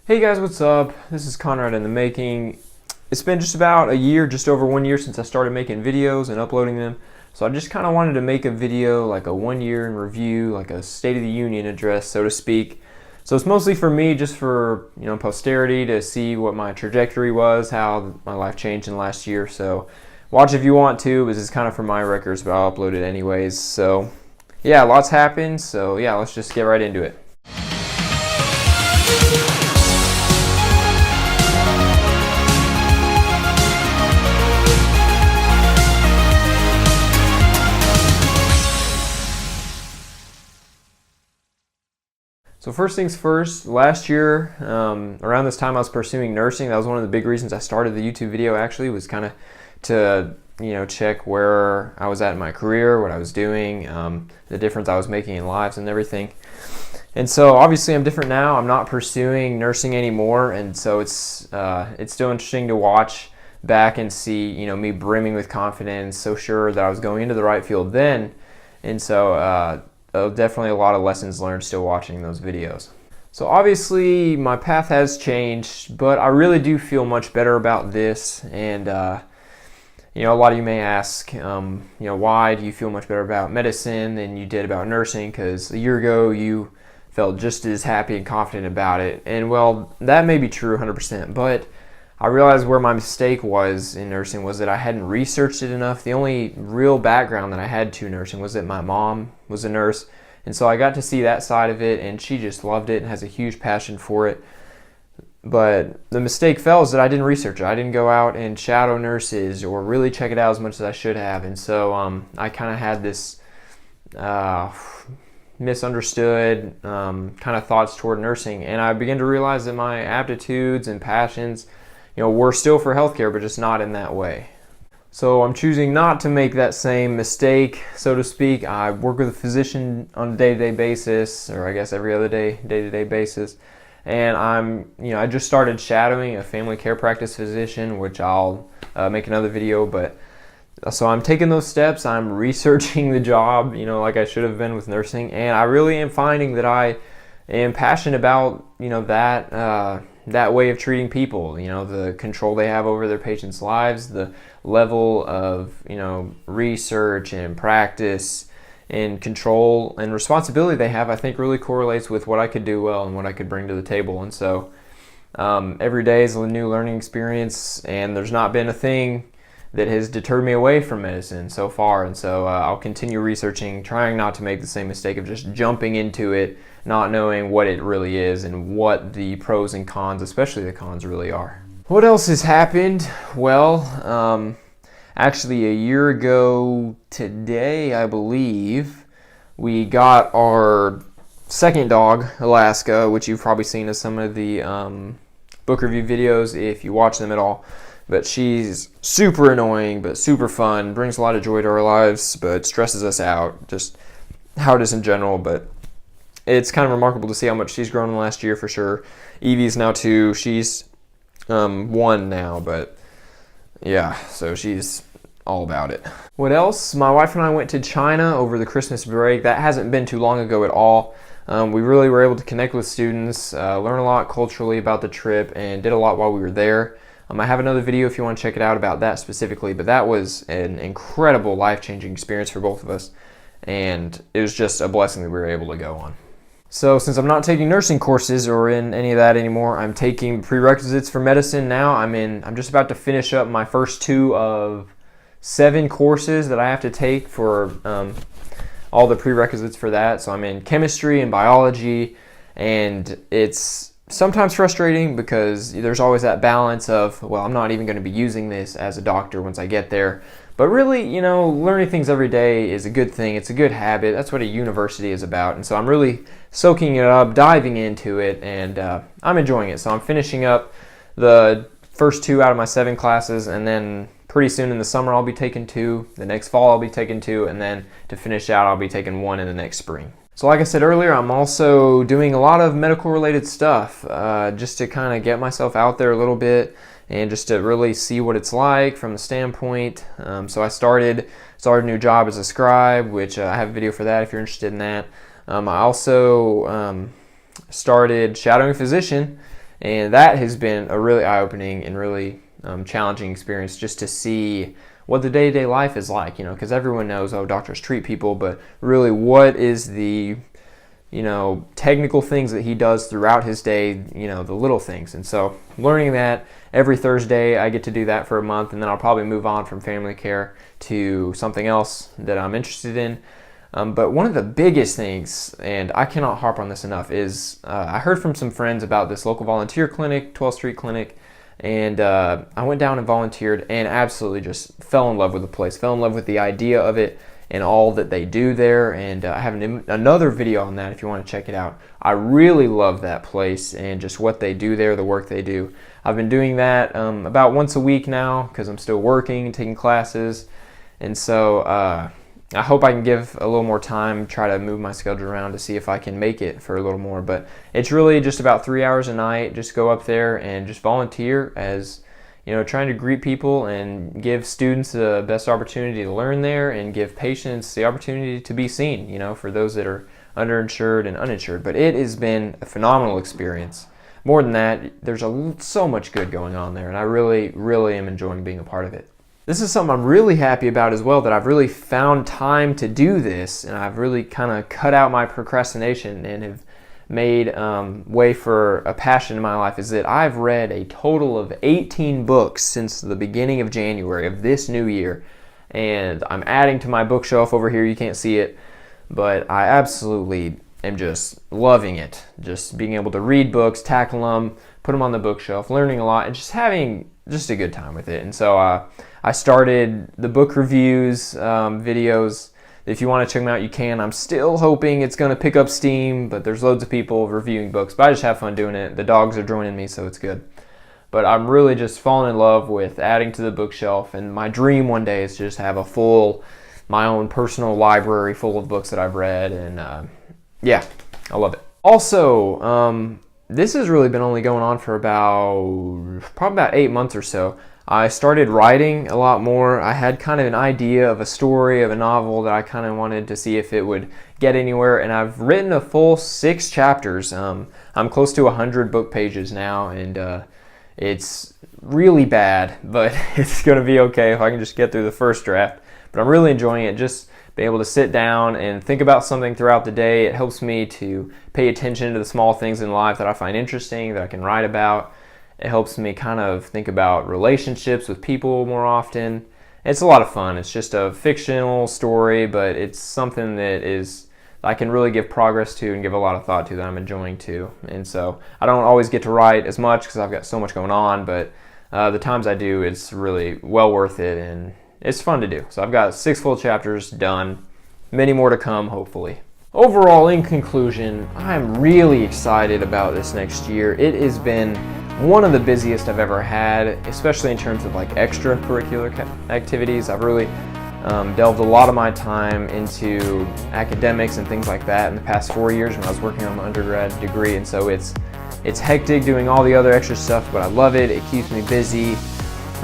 Hey guys, what's up? This is Conrad in the making. It's been just about a year, just over 1 year since I started making videos and uploading them. So I just kind of wanted to make a video, like a 1 year in review, like a State of the Union address, so to speak. So it's mostly for me, just for, posterity to see what my trajectory was, how my life changed in the last year. So watch if you want to, this is kind of for my records, but I'll upload it anyways. So yeah, lots happened. So yeah, let's just get right into it. So first things first, last year, around this time I was pursuing nursing. That was one of the big reasons I started the YouTube video actually, was kind of to, check where I was at in my career, what I was doing, the difference I was making in lives and everything. And so obviously I'm different now. I'm not pursuing nursing anymore, and so it's still interesting to watch back and see, me brimming with confidence, so sure that I was going into the right field then. And so definitely a lot of lessons learned still watching those videos. So obviously my path has changed, but I really do feel much better about this. And a lot of you may ask, why do you feel much better about medicine than you did about nursing? Because a year ago you felt just as happy and confident about it. And well, that may be true 100%, but I realized where my mistake was in nursing was that I hadn't researched it enough. The only real background that I had to nursing was that my mom was a nurse, and so I got to see that side of it, and she just loved it and has a huge passion for it. But the mistake fell is that I didn't research it. I didn't go out and shadow nurses or really check it out as much as I should have, and so I kind of had this misunderstood kind of thoughts toward nursing, and I began to realize that my aptitudes and passions we're still for healthcare, but just not in that way. So I'm choosing not to make that same mistake, so to speak. I work with a physician on a day-to-day basis, or I guess every other day-to-day basis. And I just started shadowing a family care practice physician, which I'll make another video. But so I'm taking those steps. I'm researching the job, like I should have been with nursing. And I really am finding that I am passionate about, that way of treating people, the control they have over their patients' lives, the level of, research and practice and control and responsibility they have, I think really correlates with what I could do well and what I could bring to the table. And so every day is a new learning experience, and there's not been a thing that has deterred me away from medicine so far. And so I'll continue researching, trying not to make the same mistake of just jumping into it, not knowing what it really is and what the pros and cons, especially the cons, really are. What else has happened? Well, actually a year ago today, I believe, we got our second dog, Alaska, which you've probably seen in some of the book review videos if you watch them at all. But she's super annoying, but super fun, brings a lot of joy to our lives, but stresses us out, just how it is in general. But it's kind of remarkable to see how much she's grown in the last year for sure. Evie's now 2, she's 1 now, but yeah, so she's all about it. What else? My wife and I went to China over the Christmas break. That hasn't been too long ago at all. We really were able to connect with students, learn a lot culturally about the trip, and did a lot while we were there. I have another video if you want to check it out about that specifically, but that was an incredible life-changing experience for both of us, and it was just a blessing that we were able to go on. So since I'm not taking nursing courses or in any of that anymore, I'm taking prerequisites for medicine now. I'm just about to finish up my first 2 of 7 courses that I have to take for all the prerequisites for that. So I'm in chemistry and biology, and it's sometimes frustrating because there's always that balance of, well, I'm not even going to be using this as a doctor once I get there. But really, learning things every day is a good thing. It's a good habit. That's what a university is about. And so I'm really soaking it up, diving into it, and I'm enjoying it. So I'm finishing up the first 2 out of my 7 classes, and then pretty soon in the summer I'll be taking 2. The next fall I'll be taking 2, and then to finish out I'll be taking 1 in the next spring. So like I said earlier, I'm also doing a lot of medical related stuff just to kind of get myself out there a little bit and just to really see what it's like from the standpoint. So I started a new job as a scribe, which I have a video for that if you're interested in that. I also started shadowing a physician, And that has been a really eye-opening and really challenging experience, just to see what the day-to-day life is like, because everyone knows, oh, doctors treat people, but really what is the technical things that he does throughout his day, the little things. And so learning that every Thursday, I get to do that for a month, and then I'll probably move on from family care to something else that I'm interested in. But one of the biggest things, and I cannot harp on this enough, is I heard from some friends about this local volunteer clinic, 12th Street Clinic, and I went down and volunteered and absolutely just fell in love with the place, fell in love with the idea of it and all that they do there. And I have another video on that if you want to check it out. I really love that place and just what they do there, the work they do. I've been doing that about once a week now because I'm still working and taking classes. And so I hope I can give a little more time, try to move my schedule around to see if I can make it for a little more. But it's really just about 3 hours a night. Just go up there and just volunteer as, trying to greet people and give students the best opportunity to learn there and give patients the opportunity to be seen, for those that are underinsured and uninsured. But it has been a phenomenal experience. More than that, there's so much good going on there, and I really, really am enjoying being a part of it. This is something I'm really happy about as well, that I've really found time to do this, and I've really kind of cut out my procrastination and have made way for a passion in my life, is that I've read a total of 18 books since the beginning of January of this new year, and I'm adding to my bookshelf over here. You can't see it, but I absolutely am just loving it, just being able to read books, tackle them, put them on the bookshelf, learning a lot, and just having just a good time with it. And so I started the book reviews videos. If you want to check them out, you can. I'm still hoping it's going to pick up steam, but there's loads of people reviewing books. But I just have fun doing it. The dogs are joining me, so it's good. But I'm really just falling in love with adding to the bookshelf. And my dream one day is to just have my own personal library full of books that I've read. And yeah, I love it. Also, this has really been only going on for probably about 8 months or so. I started writing a lot more. I had kind of an idea of a story, of a novel that I kind of wanted to see if it would get anywhere, and I've written a full 6 chapters. I'm close to 100 book pages now, and it's really bad, but it's going to be okay if I can just get through the first draft. But I'm really enjoying it, just being able to sit down and think about something throughout the day. It helps me to pay attention to the small things in life that I find interesting, that I can write about. It helps me kind of think about relationships with people more often. It's a lot of fun. It's just a fictional story, but it's something that I can really give progress to and give a lot of thought to, that I'm enjoying too. And so I don't always get to write as much because I've got so much going on, but the times I do, it's really well worth it, and it's fun to do. So I've got 6 full chapters done, many more to come, hopefully. Overall, in conclusion, I'm really excited about this next year. It has been one of the busiest I've ever had, especially in terms of like extracurricular activities. I've really delved a lot of my time into academics and things like that in the past 4 years when I was working on my undergrad degree, and so it's hectic doing all the other extra stuff, but I love it. It keeps me busy.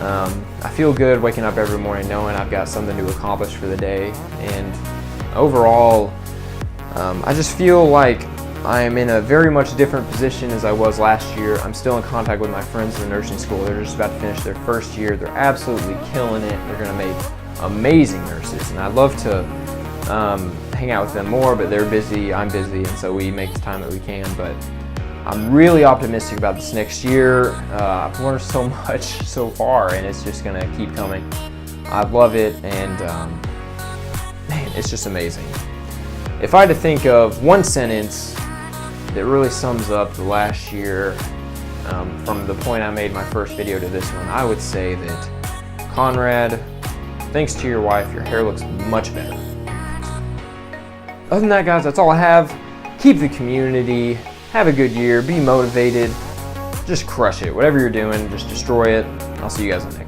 I feel good waking up every morning knowing I've got something to accomplish for the day, and overall I just feel like I am in a very much different position as I was last year. I'm still in contact with my friends in the nursing school. They're just about to finish their first year. They're absolutely killing it. They're going to make amazing nurses, and I'd love to hang out with them more, but they're busy, I'm busy, and so we make the time that we can. But I'm really optimistic about this next year. I've learned so much so far, and it's just going to keep coming. I love it, and man, it's just amazing. If I had to think of one sentence that really sums up the last year, from the point I made my first video to this one, I would say that, Conrad, thanks to your wife, your hair looks much better. Other than that, guys, that's all I have. Keep the community, have a good year, be motivated, just crush it. Whatever you're doing, just destroy it. I'll see you guys in the next one.